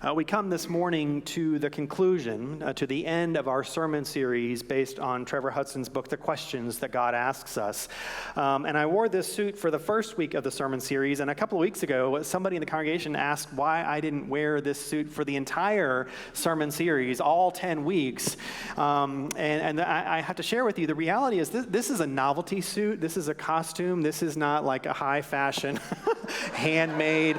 We come this morning to the conclusion, to the end of our sermon series based on Trevor Hudson's book, The Questions That God Asks Us. And I wore this suit for the first week of the sermon series, and a couple of weeks ago, somebody in the congregation asked why I didn't wear this suit for the entire sermon series, all 10 weeks. And I have to share with you, the reality is this is a novelty suit. This is a costume. This is not like a high fashion, handmade.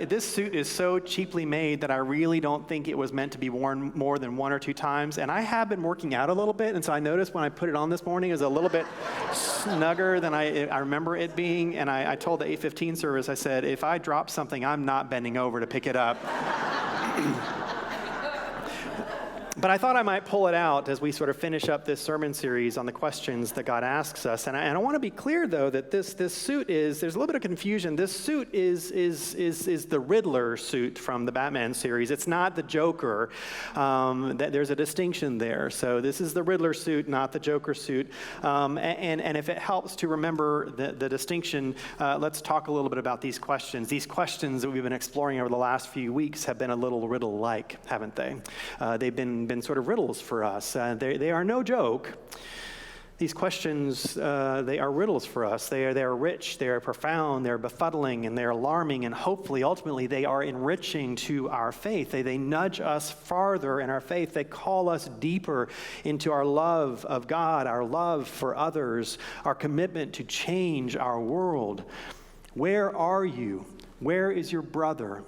This suit is so cheaply made that I really don't think it was meant to be worn more than one or two times. And I have been working out a little bit, and so I noticed when I put it on this morning, it was a little bit snugger than I remember it being. And I told the 8:15 service, I said, if I drop something, I'm not bending over to pick it up. But I thought I might pull it out as we sort of finish up this sermon series on the questions that God asks us. And I want to be clear, though, that this suit is, there's a little bit of confusion. This suit is the Riddler suit from the Batman series. It's not the Joker. There's a distinction there. So this is the Riddler suit, not the Joker suit. And if it helps to remember the distinction, let's talk a little bit about these questions. These questions that we've been exploring over the last few weeks have been a little riddle-like, haven't they? They've been sort of riddles for us. They are no joke. These questions, they are riddles for us. They are rich, they are profound, they're befuddling, and they're alarming, and hopefully, ultimately, they are enriching to our faith. They nudge us farther in our faith. They call us deeper into our love of God, our love for others, our commitment to change our world. Where are you? Where is your brother?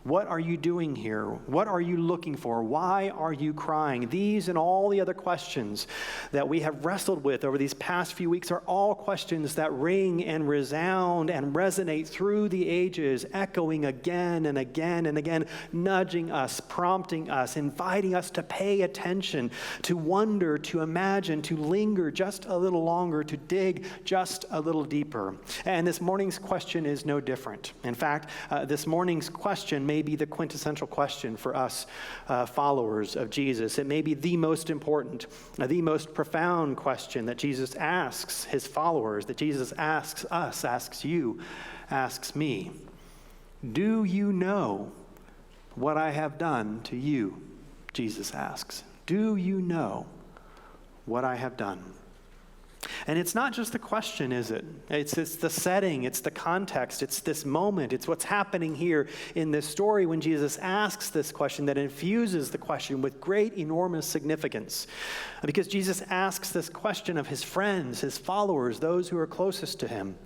What are you doing here? What are you looking for? Why are you crying? These and all the other questions that we have wrestled with over these past few weeks are all questions that ring and resound and resonate through the ages, echoing again and again and again, nudging us, prompting us, inviting us to pay attention, to wonder, to imagine, to linger just a little longer, to dig just a little deeper. And this morning's question is no different. In fact, this morning's question may be the quintessential question for us followers of Jesus. It may be the most important, the most profound question that Jesus asks his followers, that Jesus asks us, asks you, asks me. Do you know what I have done to you? Jesus asks. Do you know what I have done? And it's not just the question, is it? It's the setting, it's the context, it's this moment, it's what's happening here in this story when Jesus asks this question that infuses the question with great, enormous significance. Because Jesus asks this question of his friends, his followers, those who are closest to him,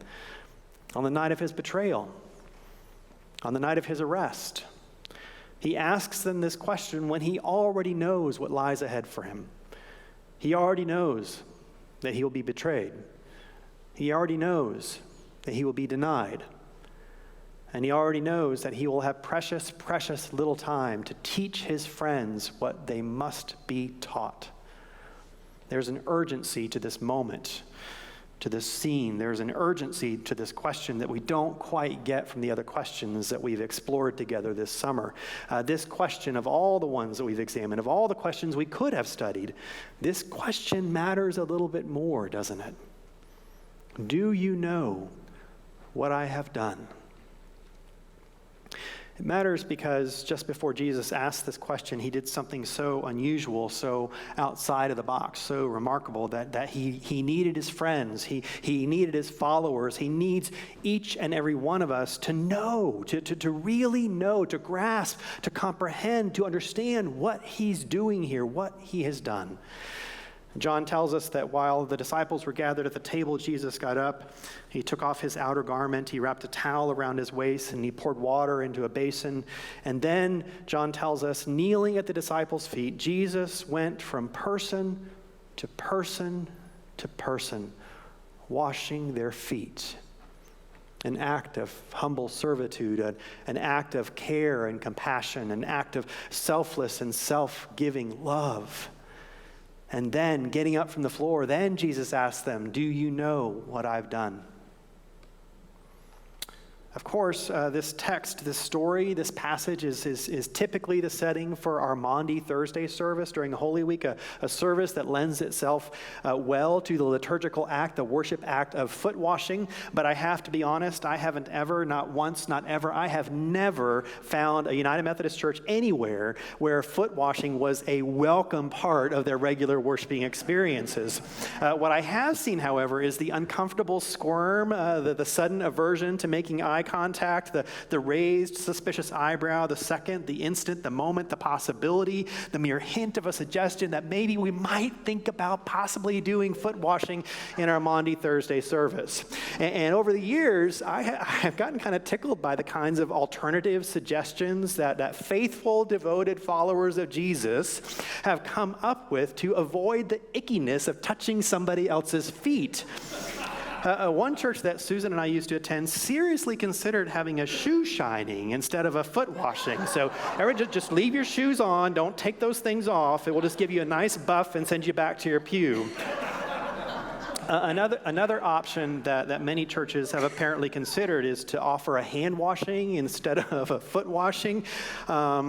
on the night of his betrayal, on the night of his arrest. He asks them this question when he already knows what lies ahead for him. He already knows that he will be betrayed. He already knows that he will be denied. And he already knows that he will have precious, precious little time to teach his friends what they must be taught. There's an urgency to this moment, to this scene. There's an urgency to this question that we don't quite get from the other questions that we've explored together this summer. This question, of all the ones that we've examined, of all the questions we could have studied, this question matters a little bit more, doesn't it? Do you know what I have done? It matters because just before Jesus asked this question, he did something so unusual, so outside of the box, so remarkable that he needed his friends, he needed his followers, he needs each and every one of us to know, to really know, to grasp, to comprehend, to understand what he's doing here, what he has done. John tells us that while the disciples were gathered at the table, Jesus got up, he took off his outer garment, he wrapped a towel around his waist, and he poured water into a basin. And then, John tells us, kneeling at the disciples' feet, Jesus went from person to person to person, washing their feet. An act of humble servitude, an act of care and compassion, an act of selfless and self-giving love. And then, getting up from the floor, then Jesus asked them, do you know what I've done? Of course, this text, this story, this passage is typically the setting for our Maundy Thursday service during the Holy Week, a service that lends itself well to the liturgical act, the worship act of foot washing. But I have to be honest, I haven't ever, not once, not ever, I have never found a United Methodist Church anywhere where foot washing was a welcome part of their regular worshiping experiences. What I have seen, however, is the uncomfortable squirm, the sudden aversion to making eye contact, the raised suspicious eyebrow, the second, the instant, the moment, the possibility, the mere hint of a suggestion that maybe we might think about possibly doing foot washing in our Maundy Thursday service. And over the years, I've gotten kind of tickled by the kinds of alternative suggestions that faithful, devoted followers of Jesus have come up with to avoid the ickiness of touching somebody else's feet. One church that Susan and I used to attend seriously considered having a shoe shining instead of a foot washing. So everyone just leave your shoes on, don't take those things off. It will just give you a nice buff and send you back to your pew. Another option that many churches have apparently considered is to offer a hand washing instead of a foot washing,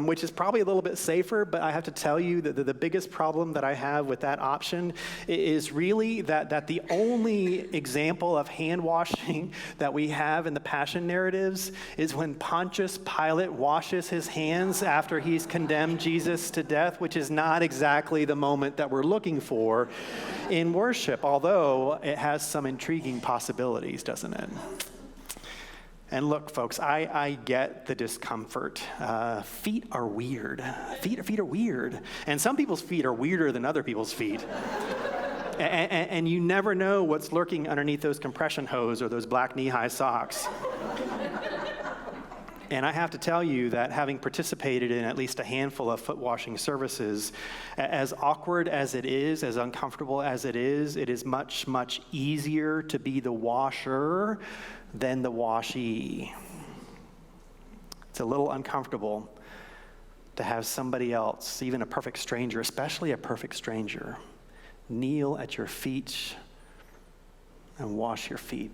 which is probably a little bit safer, but I have to tell you that the biggest problem that I have with that option is really that the only example of hand washing that we have in the Passion narratives is when Pontius Pilate washes his hands after he's condemned Jesus to death, which is not exactly the moment that we're looking for in worship, although it has some intriguing possibilities, doesn't it? And look, folks, I get the discomfort. Feet are weird. Feet are weird. And some people's feet are weirder than other people's feet. And you never know what's lurking underneath those compression hose or those black knee-high socks. And I have to tell you that having participated in at least a handful of foot washing services, as awkward as it is, as uncomfortable as it is much, much easier to be the washer than the washee. It's a little uncomfortable to have somebody else, even a perfect stranger, especially a perfect stranger, kneel at your feet and wash your feet.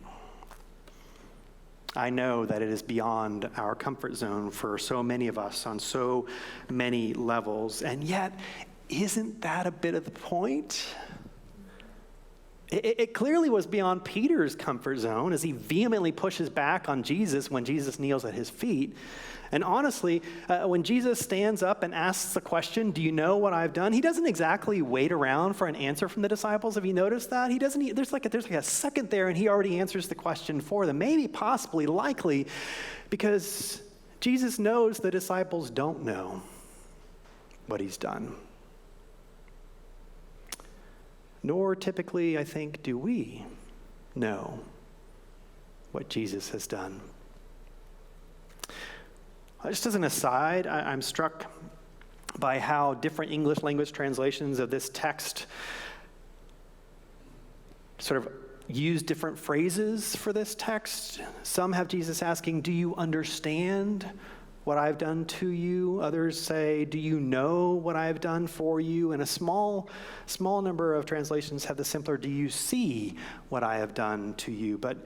I know that it is beyond our comfort zone for so many of us on so many levels, and yet, isn't that a bit of the point? It clearly was beyond Peter's comfort zone as he vehemently pushes back on Jesus when Jesus kneels at his feet. And honestly, when Jesus stands up and asks the question, "Do you know what I've done?" he doesn't exactly wait around for an answer from the disciples. Have you noticed that? He doesn't. There's like a second there, and he already answers the question for them. Maybe, possibly, likely, because Jesus knows the disciples don't know what he's done. Nor typically, I think, do we know what Jesus has done. Just as an aside, I'm struck by how different English language translations of this text sort of use different phrases for this text. Some have Jesus asking, "Do you understand what I've done to you?" Others say, "Do you know what I've done for you?" And a small number of translations have the simpler, "Do you see what I have done to you?" But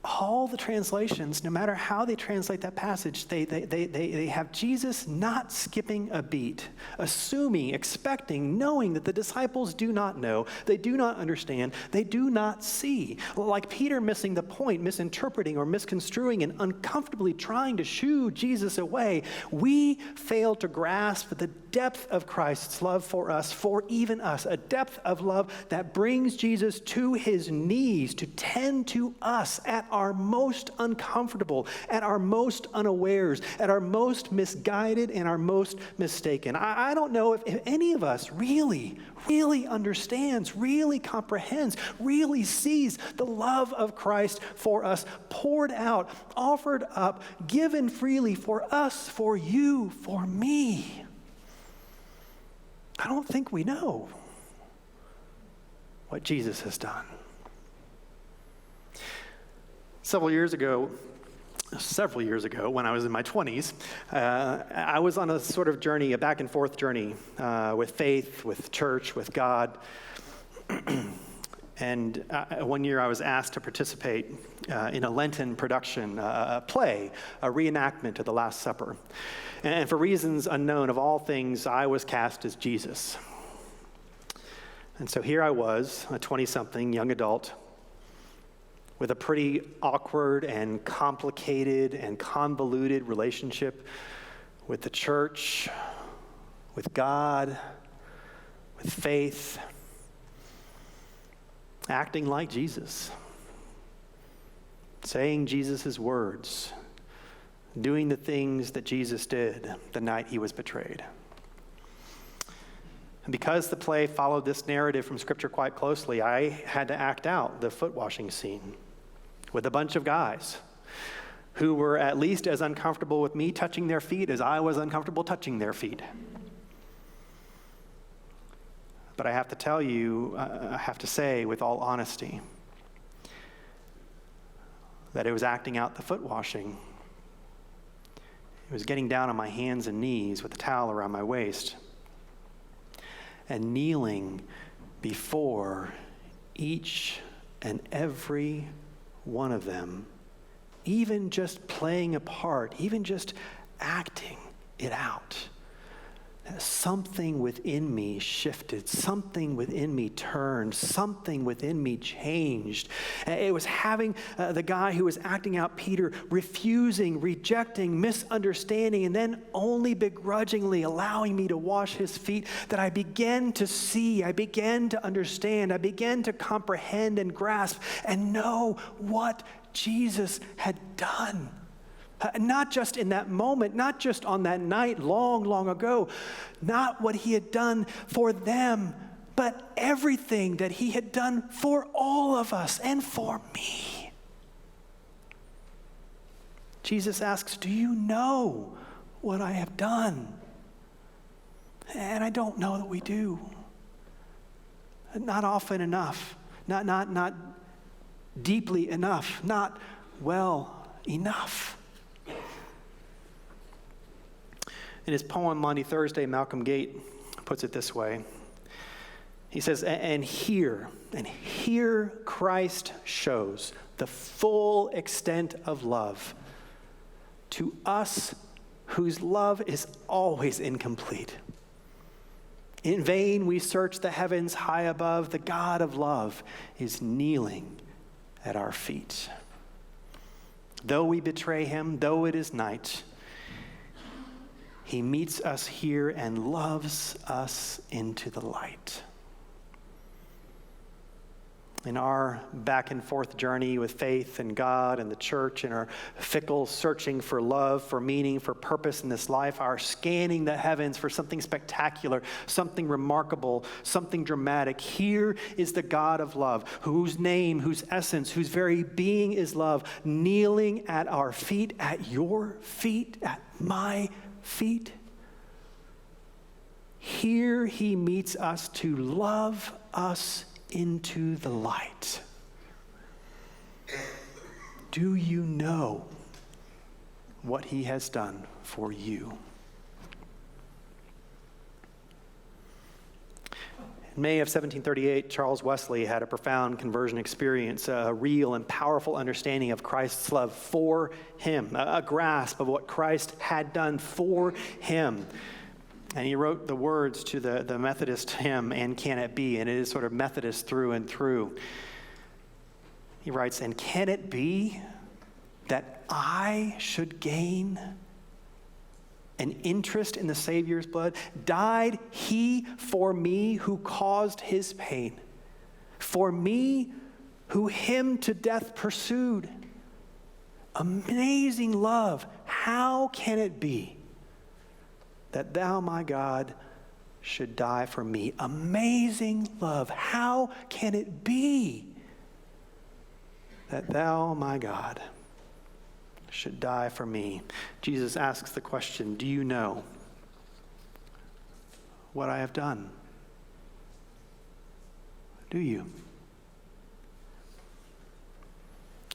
all the translations, no matter how they translate that passage, they have Jesus not skipping a beat, assuming, expecting, knowing that the disciples do not know, they do not understand, they do not see. Like Peter missing the point, misinterpreting or misconstruing and uncomfortably trying to shoo Jesus away, we fail to grasp the depth of Christ's love for us, for even us, a depth of love that brings Jesus to his knees to tend to us at our most uncomfortable, at our most unawares, at our most misguided and our most mistaken. I don't know if any of us really understands, really comprehends, really sees the love of Christ for us, poured out, offered up, given freely for us, for you, for me. I don't think we know what Jesus has done. Several years ago, when I was in my 20s, I was on a sort of journey, a back and forth journey with faith, with church, with God. And one year I was asked to participate in a Lenten production, a play, a reenactment of the Last Supper. And for reasons unknown, of all things, I was cast as Jesus. And so here I was, a 20-something young adult, with a pretty awkward and complicated and convoluted relationship with the church, with God, with faith, acting like Jesus, saying Jesus' words, doing the things that Jesus did the night he was betrayed. And because the play followed this narrative from Scripture quite closely, I had to act out the foot washing scene with a bunch of guys who were at least as uncomfortable with me touching their feet as I was uncomfortable touching their feet. But I have to tell you, I have to say with all honesty, that it was acting out the foot washing. It was getting down on my hands and knees with a towel around my waist and kneeling before each and every one of them, even just playing a part, even just acting it out. Something within me shifted, something within me turned, something within me changed. It was having the guy who was acting out Peter refusing, rejecting, misunderstanding, and then only begrudgingly allowing me to wash his feet that I began to see, I began to understand, I began to comprehend and grasp and know what Jesus had done. Not just in that moment, not just on that night long, long ago, not what he had done for them, but everything that he had done for all of us and for me. Jesus asks, do you know what I have done? And I don't know that we do. Not often enough, not deeply enough, not well enough. In his poem, Maundy Thursday, Malcolm Gate puts it this way. He says, and here Christ shows the full extent of love to us whose love is always incomplete. In vain we search the heavens high above. The God of love is kneeling at our feet. Though we betray him, though it is night, he meets us here and loves us into the light. In our back and forth journey with faith and God and the church, in our fickle searching for love, for meaning, for purpose in this life, our scanning the heavens for something spectacular, something remarkable, something dramatic, here is the God of love, whose name, whose essence, whose very being is love, kneeling at our feet, at your feet, at my feet. Here he meets us to love us into the light. Do you know what he has done for you? In May of 1738, Charles Wesley had a profound conversion experience, a real and powerful understanding of Christ's love for him, a grasp of what Christ had done for him. And he wrote the words to the Methodist hymn, "And Can It Be?" And it is sort of Methodist through and through. He writes, "And can it be that I should gain an interest in the Savior's blood? Died he for me who caused his pain, for me who him to death pursued? Amazing love, how can it be that thou, my God, should die for me?" Amazing love, how can it be that thou, my God, should die for me? Jesus asks the question, do you know what I have done? Do you?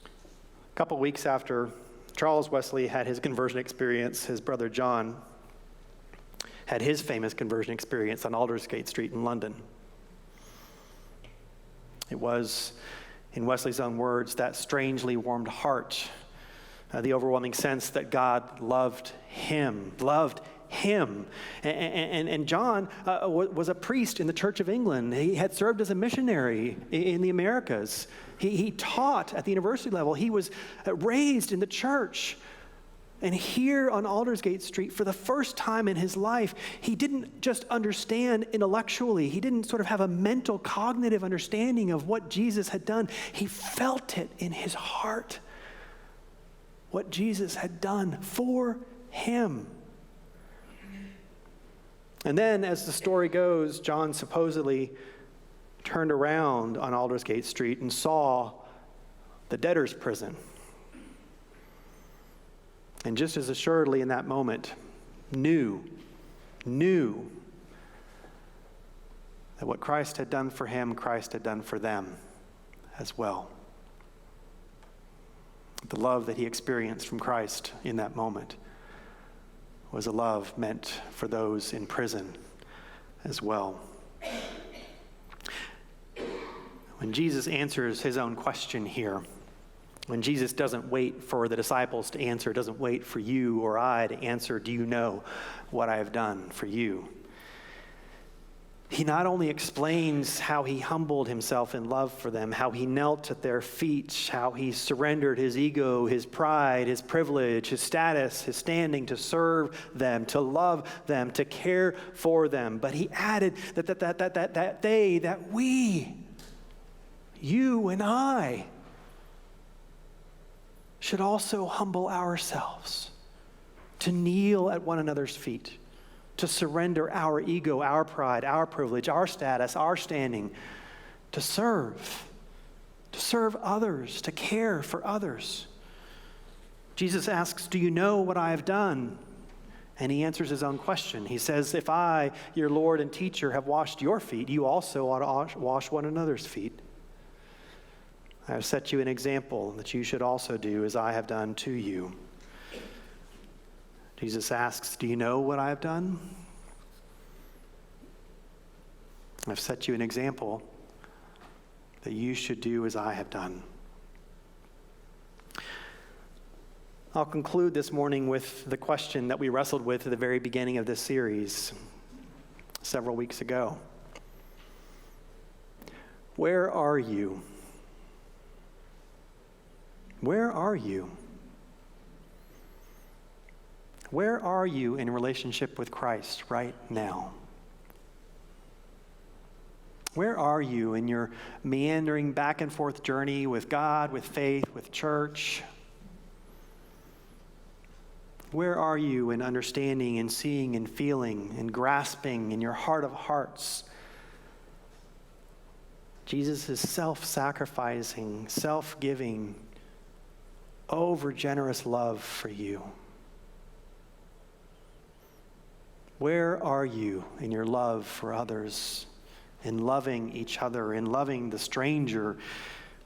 A couple weeks after Charles Wesley had his conversion experience, his brother John had his famous conversion experience on Aldersgate Street in London. It was, in Wesley's own words, that strangely warmed heart, the overwhelming sense that God loved him. And John was a priest in the Church of England. He had served as a missionary in the Americas. He taught at the university level. He was raised in the church. And here on Aldersgate Street, for the first time in his life, he didn't just understand intellectually. He didn't sort of have a mental, cognitive understanding of what Jesus had done. He felt it in his heart, what Jesus had done for him. And then, as the story goes, John supposedly turned around on Aldersgate Street and saw the debtor's prison. And just as assuredly in that moment, knew that what Christ had done for him, Christ had done for them as well. The love that he experienced from Christ in that moment was a love meant for those in prison as well. When Jesus answers his own question here, when Jesus doesn't wait for the disciples to answer, doesn't wait for you or I to answer, do you know what I have done for you? He not only explains how he humbled himself in love for them, how he knelt at their feet, how he surrendered his ego, his pride, his privilege, his status, his standing to serve them, to love them, to care for them. But he added that we, you and I, should also humble ourselves, to kneel at one another's feet, to surrender our ego, our pride, our privilege, our status, our standing, to serve others, to care for others. Jesus asks, do you know what I have done? And he answers his own question. He says, if I, your Lord and teacher, have washed your feet, you also ought to wash one another's feet. I have set you an example that you should also do as I have done to you. Jesus asks, do you know what I have done? I've set you an example that you should do as I have done. I'll conclude this morning with the question that we wrestled with at the very beginning of this series several weeks ago. Where are you? Where are you? Where are you in relationship with Christ right now? Where are you in your meandering back and forth journey with God, with faith, with church? Where are you in understanding and seeing and feeling and grasping in your heart of hearts Jesus' self-sacrificing, self-giving, over-generous love for you? Where are you in your love for others, in loving each other, in loving the stranger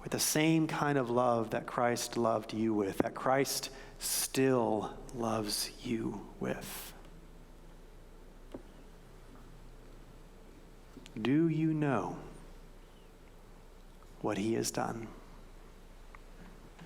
with the same kind of love that Christ loved you with, that Christ still loves you with? Do you know what he has done?